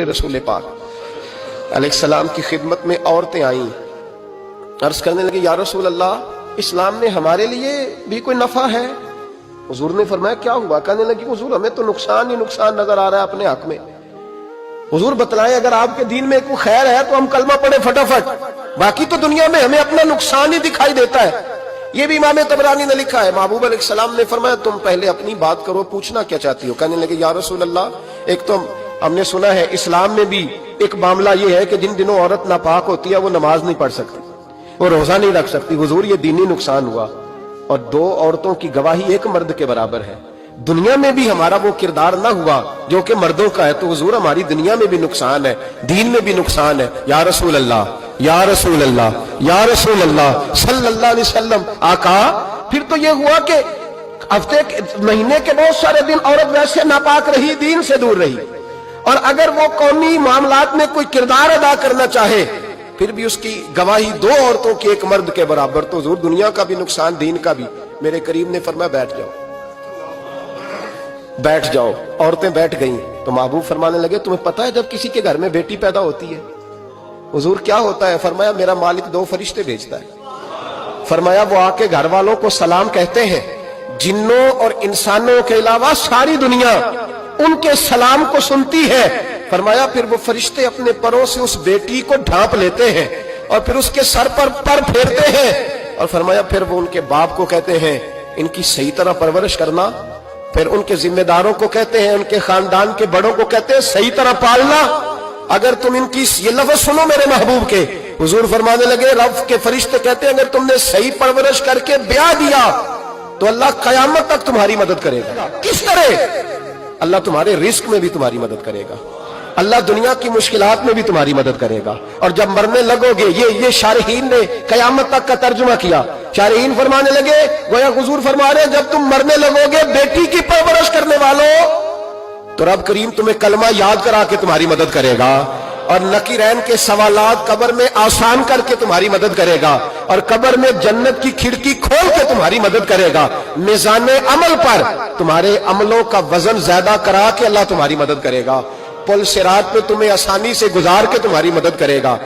रसूल पाक अलैहिस्सलाम की खिदमत में औरतें आईं, अर्ज करने लगी, या रसूल अल्लाह, इस्लाम ने हमारे लिए भी कोई नफा है? हुजूर ने फरमाया, क्या हुआ? कहने लगी, हुजूर हमें तो नुकसान ही नुकसान नजर आ रहा है अपने हक में। हुजूर बतलाएं, अगर आपके दीन में कोई खैर है तो हम कलमा पढ़े फटाफट, बाकी तो दुनिया में हमें अपना नुकसान ही दिखाई देता है। ये भी इमाम तबरानी ने लिखा है। महबूब अलैहिस्सलाम ने फरमाया, तुम पहले अपनी बात करो, पूछना क्या चाहती हो? कहने लगे, या रसूल अल्लाह, एक तो हमने सुना है इस्लाम में भी एक मामला ये है कि जिन दिनों औरत नापाक होती है वो नमाज नहीं पढ़ सकती, वो रोजा नहीं रख सकती। हुजूर ये दीनी नुकसान हुआ, और दो औरतों की गवाही एक मर्द के बराबर है। दुनिया में भी हमारा वो किरदार ना हुआ जो कि मर्दों का है, तो हुजूर हमारी दुनिया में भी नुकसान है, दीन में भी नुकसान है। या रसूल अल्लाह, या रसूल अल्लाह, या रसूल अल्लाह सल्लल्लाहु अलैहि वसल्लम। आका, फिर तो ये हुआ कि हफ्ते महीने के बहुत सारे दिन औरत वैसे नापाक रही, दीन से दूर रही, और अगर वो कौमी मामलात में कोई किरदार अदा करना चाहे फिर भी उसकी गवाही दो औरतों की एक मर्द के बराबर, तो हुजूर दुनिया का भी नुकसान, दीन का भी। मेरे करीम ने फरमाया, बैठ जाओ, बैठ जाओ। औरतें बैठ गईं तो महबूब फरमाने लगे, तुम्हें पता है जब किसी के घर में बेटी पैदा होती है हुजूर क्या होता है? फरमाया, मेरा मालिक दो फरिश्ते भेजता है। फरमाया, वो आके घर वालों को सलाम कहते हैं, जिन्नों और इंसानों के अलावा सारी दुनिया उनके सलाम को सुनती है। फरमाया, फिर वो फरिश्ते अपने परों से उस बेटी को ढांप लेते हैं और फिर उसके सर पर फेरते हैं, और फरमाया फिर वो उनके बाप को कहते हैं, इनकी सही तरह परवरिश करना। फिर उनके जिम्मेदारों को कहते हैं, उनके खानदान के बड़ों को कहते हैं, सही तरह पालना। अगर तुम इनकी, ये लफ्ज सुनो मेरे महबूब के, हुजूर फरमाने लगे, रब के फरिश्ते कहते हैं, अगर तुमने सही परवरिश करके ब्याह दिया तो अल्लाह कयामत तक तुम्हारी मदद करेगा। किस तरह? अल्लाह तुम्हारे रिस्क में भी तुम्हारी मदद करेगा, अल्लाह दुनिया की मुश्किलात में भी तुम्हारी मदद करेगा। और जब मरने लगोगे, ये शारहीन ने कयामत तक का तर्जुमा किया। शारहीन फरमाने लगे, गोया हुजूर फरमा रहे, जब तुम मरने लगोगे बेटी की परवरिश करने वालों, तो रब करीम तुम्हें कलमा याद करा के तुम्हारी मदद करेगा, और नकीरैन के सवालात कब्र में आसान करके तुम्हारी मदद करेगा, और कब्र में जन्नत की खिड़की खोल के तुम्हारी मदद करेगा। मिजाने अमल पर तुम्हारे अमलों का वजन ज्यादा करा के अल्लाह तुम्हारी मदद करेगा। पुल सिरात पे तुम्हें आसानी से गुजार के तुम्हारी मदद करेगा।